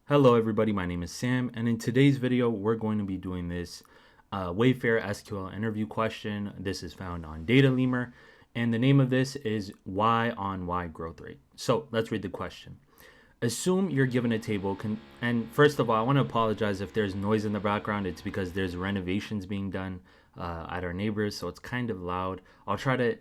Hello everybody, my name is Sam, and in today's video we're going to be doing this Wayfair SQL interview question. This is found on Lemur, and the name of this is Y on Y growth rate. So let's read the question. Assume you're given a table, and first of all I want to apologize if there's noise in the background. It's because there's renovations being done at our neighbors, so it's kind of loud. I'll try to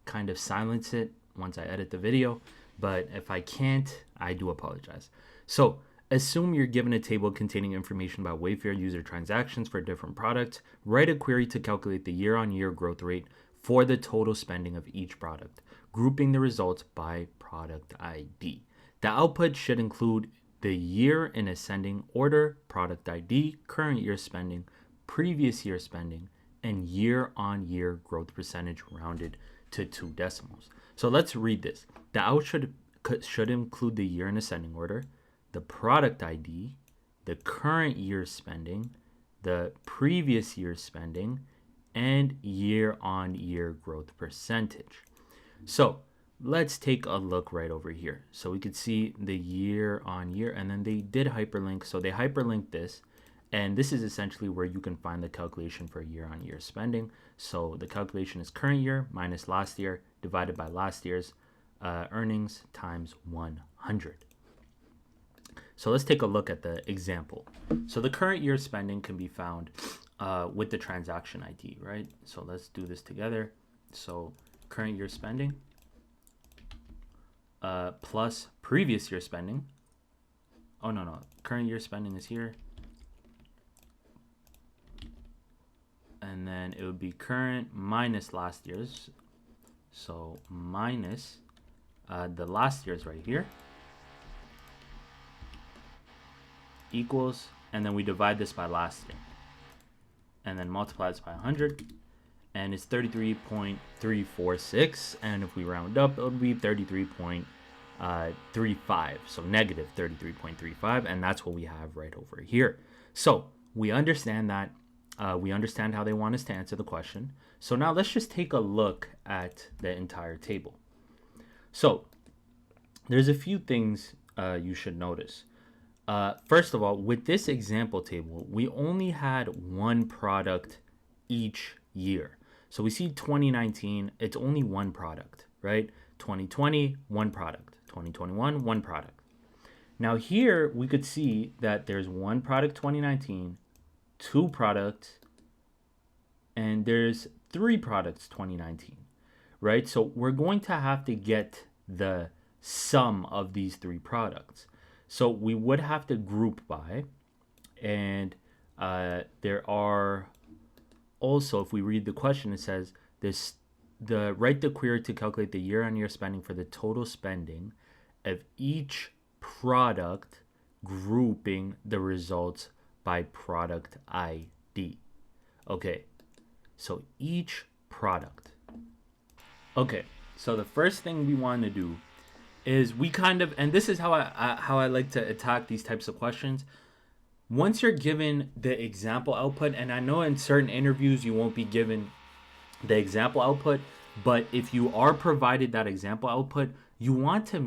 kind of silence it once I edit the video, but if I can't, I do apologize. So assume you're given a table containing information about Wayfair user transactions for different products. Write a query to calculate the year-on-year growth rate for the total spending of each product, grouping the results by product ID. The output should include the year in ascending order, product ID, current year spending, previous year spending, and year-on-year growth percentage rounded to 2 decimals. So let's read this. The output should include the year in ascending order, the product ID, the current year spending, the previous year spending, and year-on-year growth percentage. So let's take a look right over here. So we could see the year-on-year, and then they did hyperlink. So they hyperlinked this, and this is essentially where you can find the calculation for year-on-year spending. So the calculation is current year minus last year divided by last year's earnings times 100. So let's take a look at the example. So the current year spending can be found with the transaction ID, right? So let's do this together. So current year spending plus previous year spending. Oh, no. Current year spending is here. And then it would be current minus last year's. So minus the last year's right here. Equals, and then we divide this by last year and then multiply this by 100, and it's 33.346, and if we round up it would be 33.35, so negative 33.35, and that's what we have right over here. So we understand that we understand how they want us to answer the question. So now let's just take a look at the entire table. So there's a few things you should notice. First of all, with this example table, we only had one product each year. So we see 2019, it's only one product, right? 2020, one product. 2021, one product. Now here we could see that there's one product 2019, two products, and there's three products 2019, right? So we're going to have to get the sum of these three products. So we would have to group by, and there are also, if we read the question, it says write the query to calculate the year-on-year spending for the total spending of each product, grouping the results by product ID. Okay, so each product. Okay, so the first thing we want to do is we kind of, and this is how I like to attack these types of questions. Once you're given the example output, and I know in certain interviews you won't be given the example output, but if you are provided that example output, you want to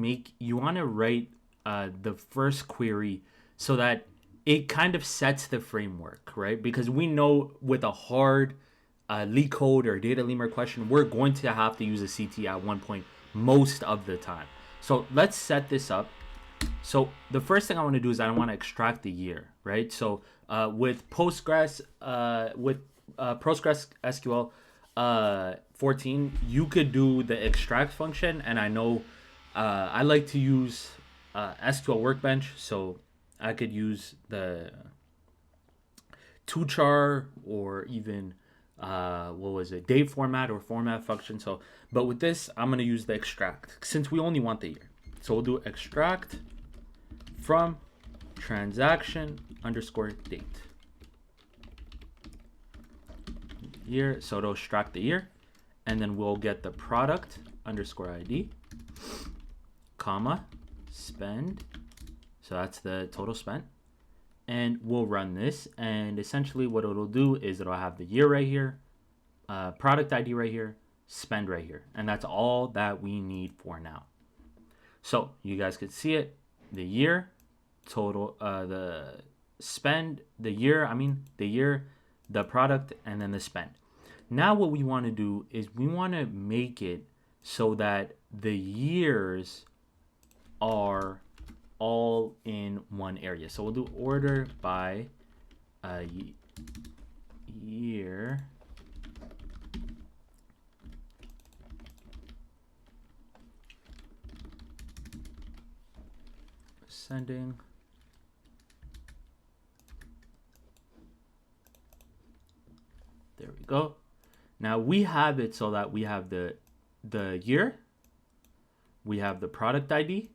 write the first query so that it kind of sets the framework, right? Because we know with a hard leak code or data lemur question, we're going to have to use a CT at one point most of the time. So let's set this up. So the first thing I want to do is I want to extract the year, right? So with Postgres SQL 14, you could do the extract function, and I know I like to use SQL Workbench, so I could use the tochar or even date format or format function. So, but with this, I'm going to use the extract since we only want the year. So we'll do extract from transaction underscore date year. So it'll extract the year, and then we'll get the product underscore ID, comma, spend. So that's the total spent. And we'll run this, and essentially what it'll do is it'll have the year right here, product ID right here, spend right here, and that's all that we need for now. So you guys could see it, the year total, the spend, the year, the product, and then the spend. Now what we want to do is we want to make it so that the years are all in one area. So we'll do order by year ascending. There we go. Now we have it so that we have the year, we have the product ID,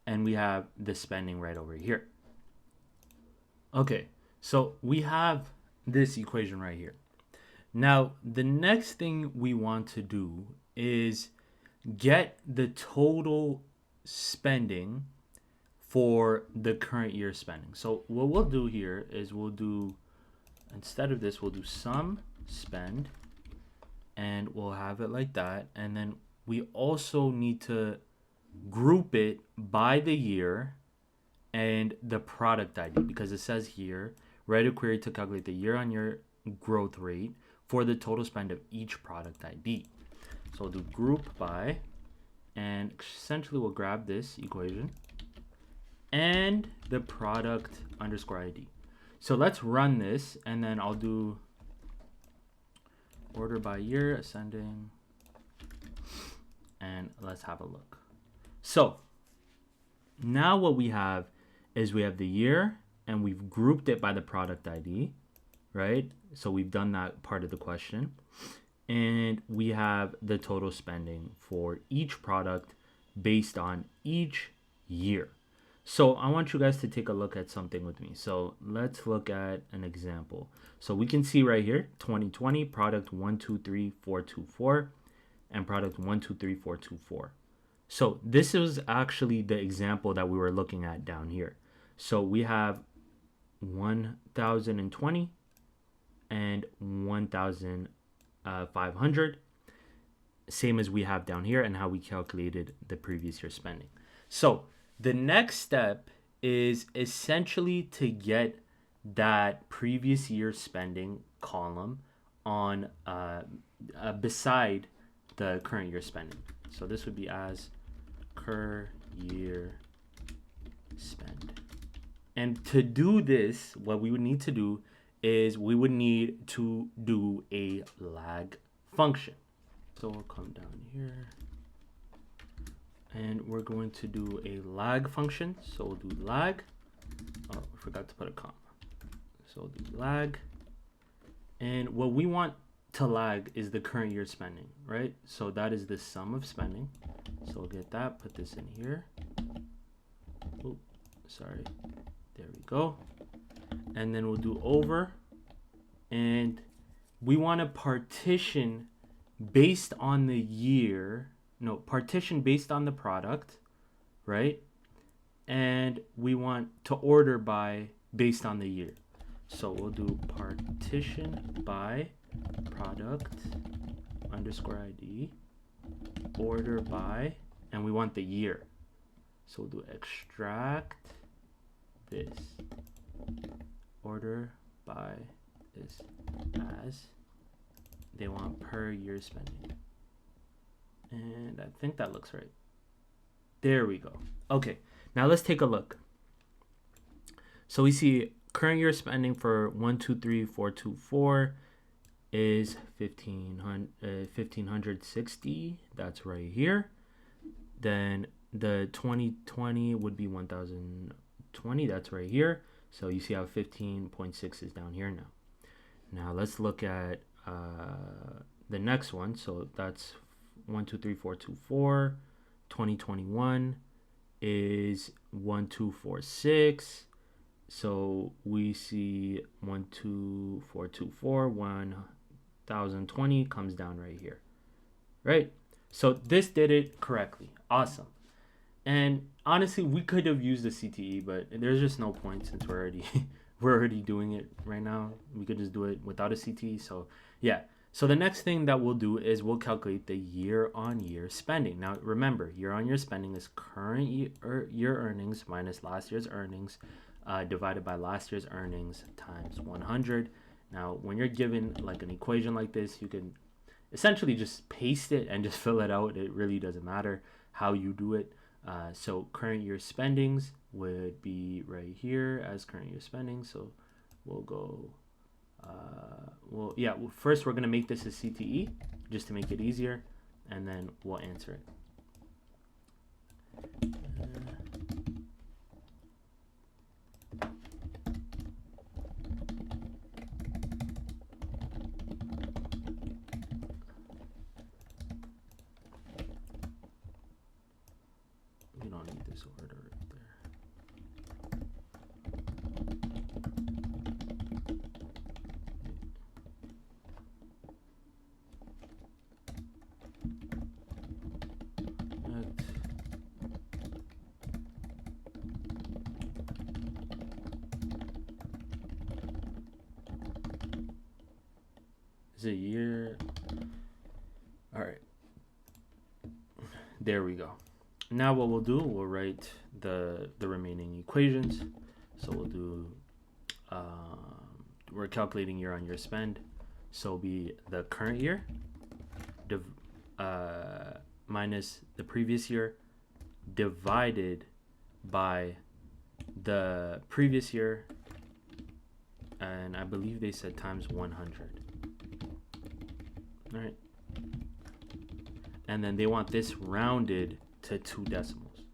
and we have the spending right over here. Okay, so we have this equation right here. Now, the next thing we want to do is get the total spending for the current year spending. So what we'll do here is we'll do, instead of this, we'll do sum spend, and we'll have it like that. And then we also need to group it by the year and the product ID, because it says here, write a query to calculate the year-on-year growth rate for the total spend of each product ID. So we'll do group by, and essentially we'll grab this equation and the product underscore ID. So let's run this, and then I'll do order by year ascending, and let's have a look. So now what we have is we have the year, and we've grouped it by the product ID, right? So we've done that part of the question. And we have the total spending for each product based on each year. So I want you guys to take a look at something with me. So let's look at an example. So we can see right here, 2020, product 123424 and product 123424. So this is actually the example that we were looking at down here. So we have 1020 and 1500, same as we have down here and how we calculated the previous year spending. So the next step is essentially to get that previous year spending column on beside the current year spending. So this would be as per year spend. And to do this, what we would need to do is we would need to do a lag function. So we'll come down here and we're going to do a lag function. So we'll do lag. Oh, I forgot to put a comma. So we'll do lag. And what we want to lag is the current year spending, right? So that is the sum of spending. So we'll get that, put this in here. Oh, sorry. There we go. And then we'll do over. And we want to partition based on the year. No, partition based on the product, right? And we want to order by based on the year. So we'll do partition by product underscore ID, order by, and we want the year. So we'll do extract this, order by this as, they want per year spending. And I think that looks right. There we go. Okay, now let's take a look. So we see current year spending for 123424 is 1560. That's right here. Then the 2020 would be 1020. That's right here. So you see how 15.6 is down here now. Now let's look at the next one. So that's 123424. 2021 is 1246. So we see 12424, 1020 comes down right here, right? So this did it correctly. Awesome. And honestly, we could have used the CTE, but there's just no point since we're already doing it right now. We could just do it without a CTE. So yeah, So the next thing that we'll do is we'll calculate the year-on-year spending. Now remember, year-on-year spending is current year earnings minus last year's earnings divided by last year's earnings times 100. Now when you're given like an equation like this, you can essentially just paste it and just fill it out. It really doesn't matter how you do it. So current year spendings would be right here as current year spending. So we'll go first we're going to make this a CTE just to make it easier, and then we'll answer it. We don't need this order right there. Is it year? All right. There we go. Now what we'll do, we'll write the remaining equations. So we'll do, we're calculating year-on-year spend. So it'll be the current year minus the previous year divided by the previous year, and I believe they said times 100. All right. And then they want this rounded to 2 decimals.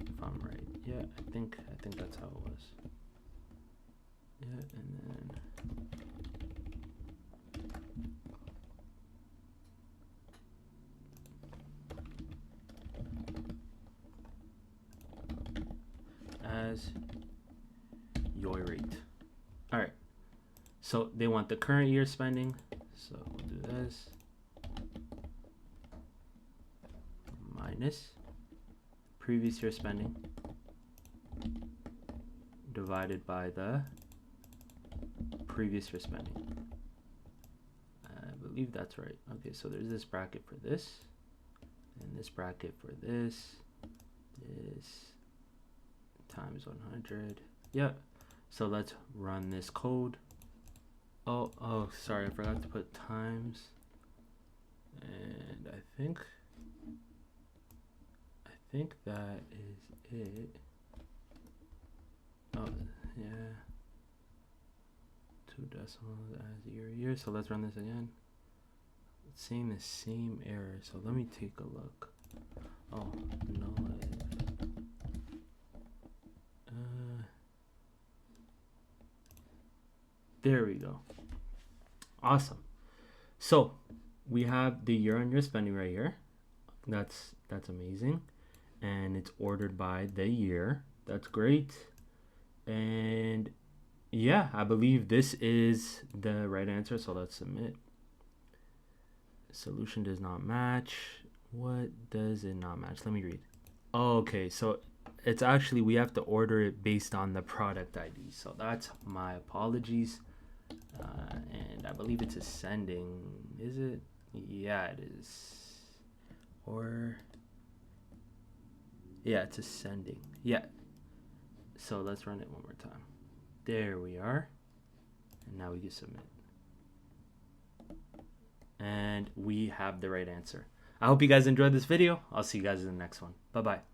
If I'm right. Yeah, I think that's how it was. Yeah, and then as your rate. All right. So they want the current year spending. So we'll do this minus previous year spending divided by the previous year spending. I believe that's right. Okay, so there's this bracket for this, and this bracket for this times 100. Yeah. So let's run this code. Oh, sorry, I forgot to put times. And I think that is it. Oh, yeah. 2 decimals as year. So let's run this again. It's saying the same error. So let me take a look. Oh, no. There we go. Awesome. So we have the year-on-year spending right here. That's amazing, and it's ordered by the year. That's great. And yeah, I believe this is the right answer. So let's submit. Solution does not match. What does it not match? Let me read. Okay, so it's actually, we have to order it based on the product ID. So that's my apologies. And I believe it's ascending. Is it? Yeah, it is. Or yeah, it's ascending. Yeah. So let's run it one more time. There we are. And now we can submit. And we have the right answer. I hope you guys enjoyed this video. I'll see you guys in the next one. Bye-bye.